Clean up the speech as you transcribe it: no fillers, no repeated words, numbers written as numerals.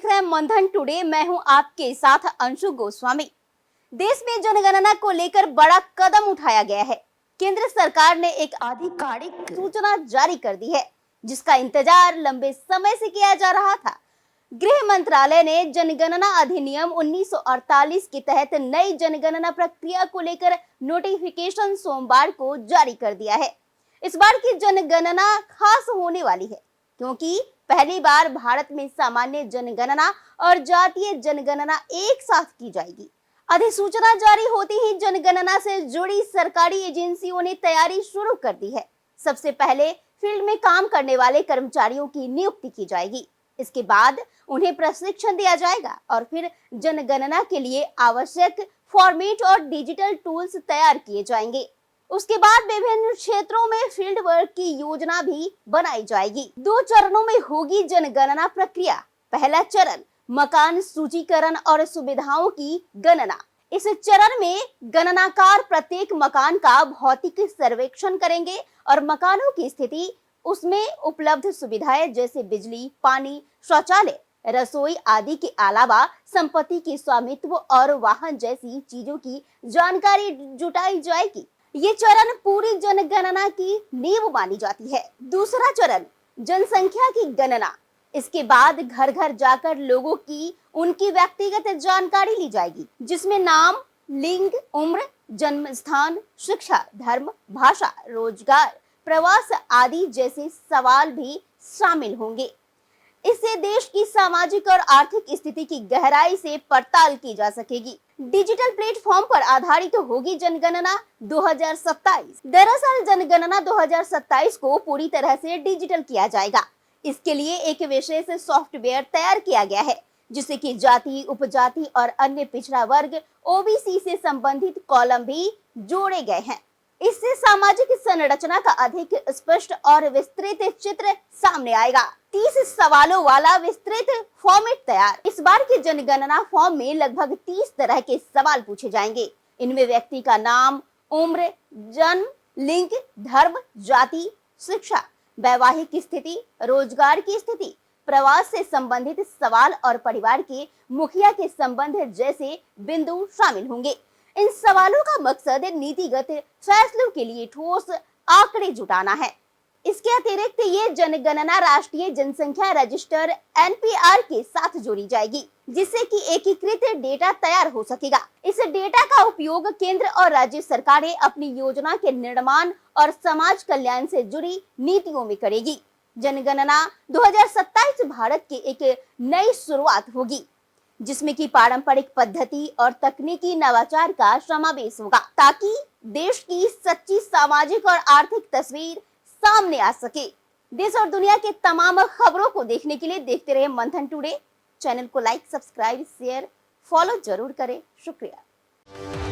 देख रहे हैं मंथन टुडे। मैं हूं आपके साथ अंशु गोस्वामी। देश में जनगणना को लेकर बड़ा कदम उठाया गया है। केंद्र सरकार ने एक आधिकारिक सूचना जारी कर दी है, जिसका इंतजार लंबे समय से किया जा रहा था। गृह मंत्रालय ने जनगणना अधिनियम 1948 के तहत नई जनगणना प्रक्रिया को लेकर नोटिफिकेशन सोमवार को जारी कर दिया है। इस बार की जनगणना खास होने वाली है, क्योंकि पहली बार भारत में सामान्य जनगणना और जातीय जनगणना एक साथ की जाएगी। अधिसूचना जारी होते ही जनगणना से जुड़ी सरकारी एजेंसियों ने तैयारी शुरू कर दी है। सबसे पहले फील्ड में काम करने वाले कर्मचारियों की नियुक्ति की जाएगी। इसके बाद उन्हें प्रशिक्षण दिया जाएगा और फिर जनगणना के लिए आवश्यक फॉर्मेट और डिजिटल टूल्स तैयार किए जाएंगे। उसके बाद विभिन्न क्षेत्रों में फील्ड वर्क की योजना भी बनाई जाएगी। 2 चरणों में होगी जनगणना प्रक्रिया। पहला चरण मकान सूचीकरण और सुविधाओं की गणना। इस चरण में गणनाकार प्रत्येक मकान का भौतिक सर्वेक्षण करेंगे और मकानों की स्थिति, उसमें उपलब्ध सुविधाएं जैसे बिजली, पानी, शौचालय, रसोई आदि के अलावा संपत्ति की स्वामित्व और वाहन जैसी चीजों की जानकारी जुटाई जाएगी। ये चरण पूरी जनगणना की नींव मानी जाती है। दूसरा चरण जनसंख्या की गणना। इसके बाद घर घर जाकर लोगों की उनकी व्यक्तिगत जानकारी ली जाएगी, जिसमें नाम, लिंग, उम्र, जन्म स्थान, शिक्षा, धर्म, भाषा, रोजगार, प्रवास आदि जैसे सवाल भी शामिल होंगे। इससे देश की सामाजिक और आर्थिक स्थिति की गहराई से पड़ताल की जा सकेगी। डिजिटल प्लेटफॉर्म पर आधारित होगी जनगणना 2027। दरअसल जनगणना 2027 को पूरी तरह से डिजिटल किया जाएगा। इसके लिए एक विशेष सॉफ्टवेयर तैयार किया गया है, जिससे कि जाति, उपजाति और अन्य पिछड़ा वर्ग ओबीसी से संबंधित कॉलम भी जोड़े गए हैं। इससे सामाजिक संरचना का अधिक स्पष्ट और विस्तृत चित्र सामने आएगा। 30 सवालों वाला विस्तृत फॉर्मेट तैयार। इस बार की जनगणना फॉर्म में लगभग 30 तरह के सवाल पूछे जाएंगे। इनमें व्यक्ति का नाम, उम्र, जन्म, लिंग, धर्म, जाति, शिक्षा, वैवाहिक स्थिति, रोजगार की स्थिति, प्रवास से संबंधित सवाल और परिवार के मुखिया के संबंध जैसे बिंदु शामिल होंगे। इन सवालों का मकसद नीतिगत फैसलों के लिए ठोस आंकड़े जुटाना है। इसके अतिरिक्त ये जनगणना राष्ट्रीय जनसंख्या रजिस्टर एनपीआर के साथ जोड़ी जाएगी, जिससे कि एकीकृत डेटा तैयार हो सकेगा। इस डेटा का उपयोग केंद्र और राज्य सरकारें अपनी योजना के निर्माण और समाज कल्याण से जुड़ी नीतियों में करेगी। जनगणना 2027 भारत की एक नई शुरुआत होगी, जिसमें कि पारंपरिक पद्धति और तकनीकी नवाचार का समावेश होगा, ताकि देश की सच्ची सामाजिक और आर्थिक तस्वीर सामने आ सके। देश और दुनिया के तमाम खबरों को देखने के लिए देखते रहे मंथन टुडे। चैनल को लाइक, सब्सक्राइब, शेयर, फॉलो जरूर करें। शुक्रिया।